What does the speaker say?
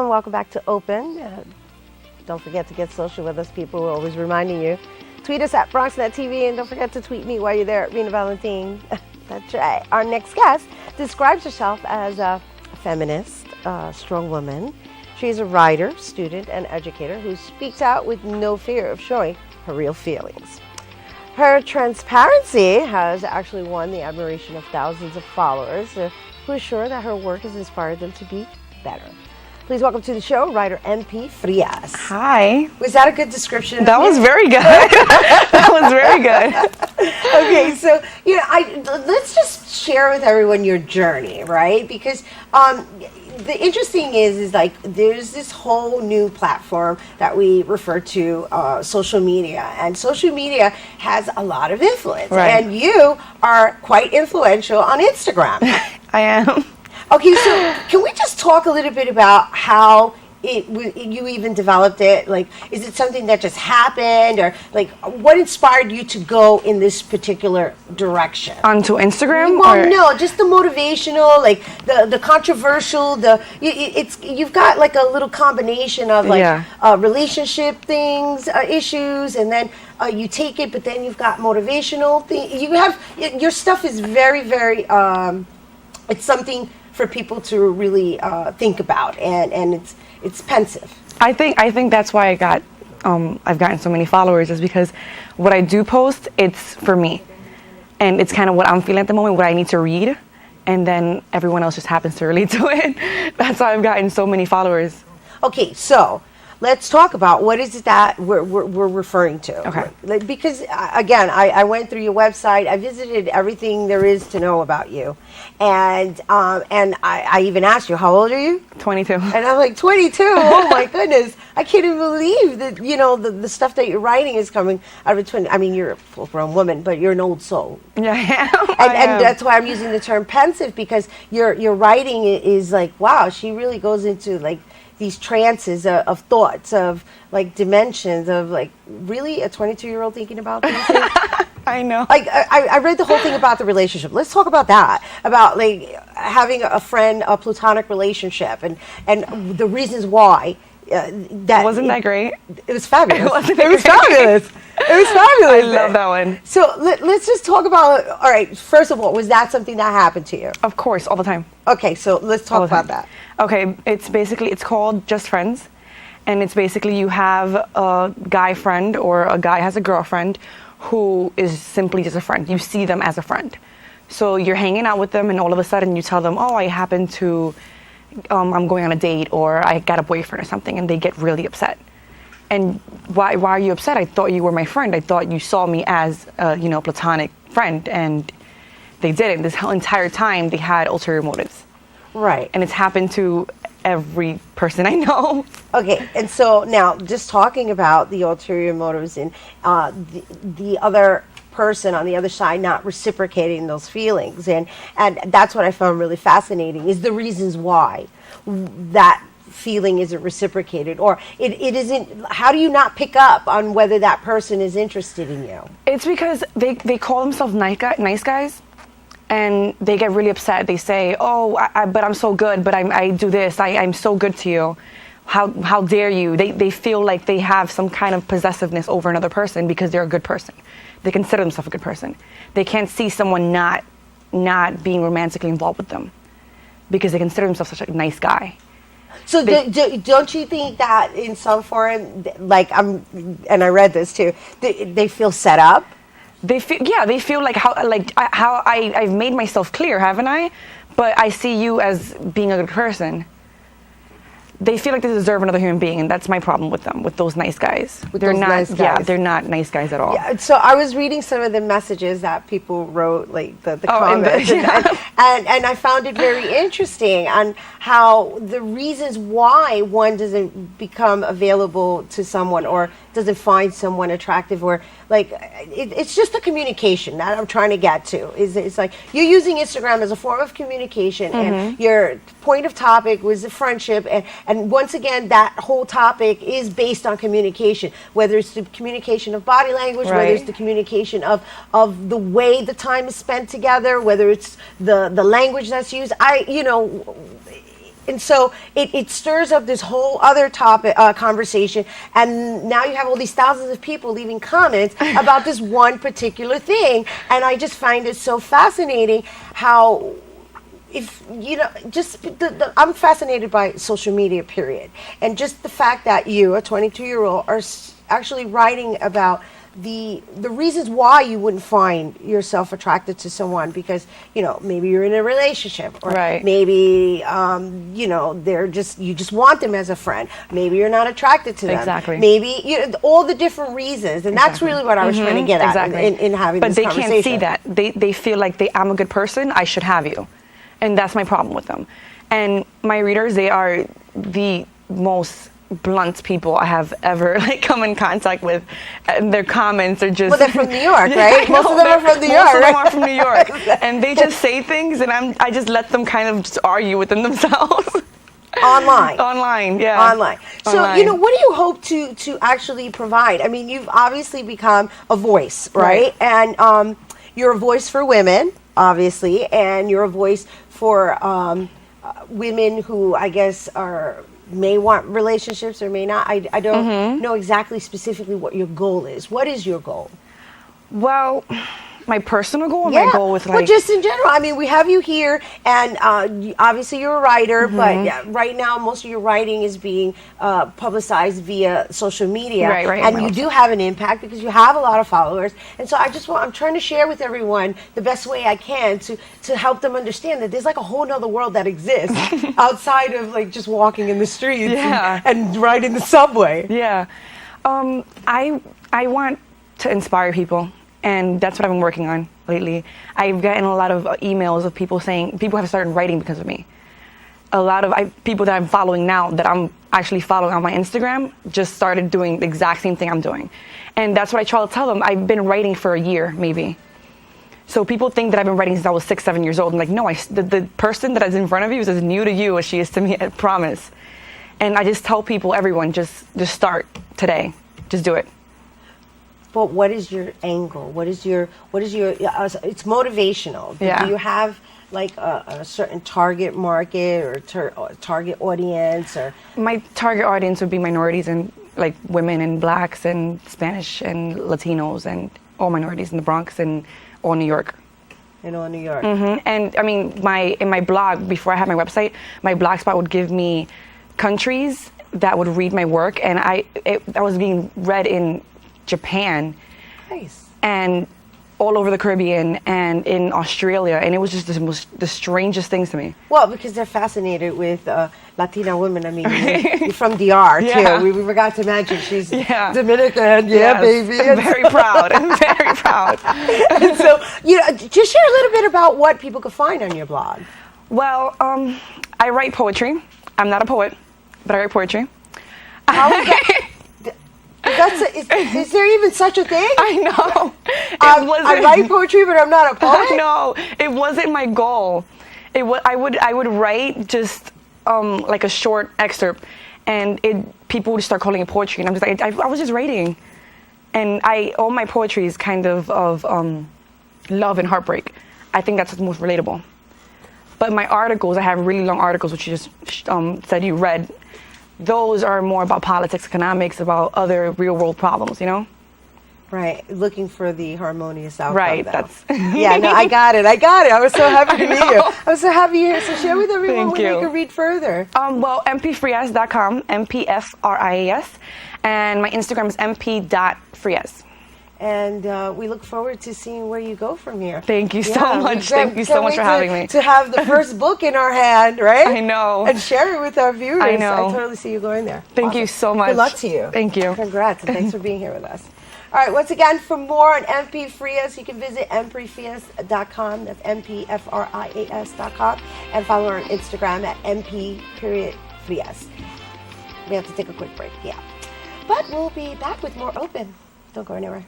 And welcome back to Open. Don't forget to get social with us, people. We're always reminding you. Tweet us at BronxNet TV, and don't forget to tweet me while you're there at Rena Valentine. That's right. Our next guest describes herself as a feminist, strong woman. She's a writer, student, and educator who speaks out with no fear of showing her real feelings. Her transparency has actually won the admiration of thousands of followers who are sure that her work has inspired them to be better. Please welcome to the show, writer MP Frias. Hi. Was that a good description? That was very good. That was very good. Okay, so let's just share with everyone your journey, right? Because the interesting is like there's this whole new platform that we refer to social media, and social media has a lot of influence. Right. And you are quite influential on Instagram. I am. Okay, so can we just talk a little bit about how you even developed it? Like, is it something that just happened, or like what inspired you to go in this particular direction? Onto Instagram? Well, no, just the motivational, like the controversial. You've got like a little combination of like relationship things, issues, and then you take it, but then you've got motivational thing. Your stuff is very, very. It's something for people to really think about, and it's pensive. I think that's why I've gotten so many followers, is because what I do post, it's for me, and it's kind of what I'm feeling at the moment, what I need to read, and then everyone else just happens to relate to it. That's why I've gotten so many followers. Okay, so let's talk about what is it that we're referring to. Okay. Because again, I went through your website. I visited everything there is to know about you, and I even asked you, how old are you? 22. And I'm like, 22. Oh my goodness! I can't even believe that the stuff that you're writing is coming out of a 20. I mean, you're a full-grown woman, but you're an old soul. Yeah, I am. And that's why I'm using the term pensive, because your writing is like, wow, she really goes into like these trances of thoughts, of like dimensions, of like really a 22-year-old thinking about these things. I know. Like I read the whole thing about the relationship. Let's talk about that, about like having a friend, a platonic relationship, and the reasons why. Wasn't that great? It was fabulous. It was fabulous. It was fabulous. I love that one. So let's just talk about. All right. First of all, was that something that happened to you? Of course, all the time. Okay, so let's talk about that. Okay, it's called Just Friends, and it's basically you have a guy friend, or a guy has a girlfriend who is simply just a friend. You see them as a friend. So you're hanging out with them, and all of a sudden you tell them, oh, I happen to, I'm going on a date, or I got a boyfriend or something, and they get really upset. And why are you upset? I thought you were my friend. I thought you saw me as a platonic friend, and they didn't. This whole entire time they had ulterior motives. Right. And it's happened to every person I know. Okay, and so now just talking about the ulterior motives and the other person on the other side not reciprocating those feelings, and that's what I found really fascinating, is the reasons why that feeling isn't reciprocated, or it isn't. How do you not pick up on whether that person is interested in you? It's because they call themselves nice guys, and they get really upset. They say, oh, but I'm so good, but I do this, I'm so good to you. How dare you? They feel like they have some kind of possessiveness over another person because they're a good person. They consider themselves a good person. They can't see someone not being romantically involved with them because they consider themselves such a nice guy. So don't you think that in some form, like and I read this too, they feel set up? They feel like how I've made myself clear, haven't I? But I see you as being a good person. They feel like they deserve another human being, and that's my problem with them, with those nice guys. They're not nice guys at all. Yeah, so I was reading some of the messages that people wrote, like the comments, and I found it very interesting on how the reasons why one doesn't become available to someone, or doesn't find someone attractive, or like it's just the communication that I'm trying to get to. It's like you're using Instagram as a form of communication, and your point of topic was a friendship, and once again, that whole topic is based on communication, whether it's the communication of body language, whether it's the communication of the way the time is spent together, whether it's the language that's used. And so it stirs up this whole other topic conversation, and now you have all these thousands of people leaving comments about this one particular thing, and I just find it so fascinating how, if you know, just I'm fascinated by social media, period, and just the fact that you, a 22-year-old, are actually writing about the reasons why you wouldn't find yourself attracted to someone, because maybe you're in a relationship, or maybe you just want them as a friend, maybe you're not attracted to them, maybe all the different reasons, and that's really what I was trying to get at in having this conversation. But they can't see that. They feel like I'm a good person, I should have you, and that's my problem with them. And my readers, they are the most blunt people I have ever come in contact with, and their comments are just... Well, they're from New York, right? Most of them are from New York. Most of them are from New York, and they just say things, and I just let them kind of just argue within themselves. Online, yeah. Online. So, what do you hope to actually provide? I mean, you've obviously become a voice, right? And you're a voice for women, obviously, and you're a voice for women who, I guess, may want relationships or may not. I don't know exactly specifically what your goal is. What is your goal? Well, my personal goal, or my goal with well, just in general. I mean, we have you here, and obviously you're a writer, but right now most of your writing is being publicized via social media, and you do have an impact because you have a lot of followers. And so I'm trying to share with everyone the best way I can to help them understand that there's like a whole nother world that exists outside of like just walking in the streets and riding the subway. Yeah, I want to inspire people. And that's what I've been working on lately. I've gotten a lot of emails of people saying, people have started writing because of me. A lot of people that I'm following now, that I'm actually following on my Instagram, just started doing the exact same thing I'm doing. And that's what I try to tell them. I've been writing for a year, maybe. So people think that I've been writing since I was 6, 7 years old. I'm like, no, the person that is in front of you is as new to you as she is to me, I promise. And I just tell people, everyone, just start today. Just do it. But what is your angle? What is your? It's motivational. Yeah. Do you have like a certain target market or target audience? Or my target audience would be minorities and like women and blacks and Spanish and Latinos and all minorities in the Bronx and all New York. In all New York. And I mean, in my blog, before I had my website, my Blogspot would give me countries that would read my work, and I was being read in Japan, and all over the Caribbean and in Australia, and it was just the strangest things to me. Well, because they're fascinated with Latina women. I mean, you're from DR too. We forgot to mention she's Dominican. Yeah, baby. I'm very proud. I'm very proud. And so, just share a little bit about what people could find on your blog. Well, I write poetry. I'm not a poet, but I write poetry. How is that? Is there even such a thing? I know. I write poetry, but I'm not a poet. No, it wasn't my goal. I would write just like a short excerpt, and people would start calling it poetry, and I'm just like, I was just writing, and all my poetry is kind of love and heartbreak. I think that's what's most relatable. But my articles, I have really long articles, which you just said you read. Those are more about politics, economics, about other real-world problems, Right, looking for the harmonious outcome. Right, that's... Yeah, no, I got it. I was so happy to meet you. I'm so happy you're here. So share with everyone where they can read further. Well, mpfrias.com, MPFRIAS, and my Instagram is mp.frias. And we look forward to seeing where you go from here. Thank you so much. Thank you so much for having me. To have the first book in our hand, right? I know. And share it with our viewers. I know. I totally see you going there. Thank you so much. Good luck to you. Thank you. Congrats, and thanks for being here with us. All right, once again, for more on MP Frias, you can visit mprias.com. That's MPFRIAS.com. And follow her on Instagram at MP.Frias. We have to take a quick break, But we'll be back with more Open. Don't go anywhere.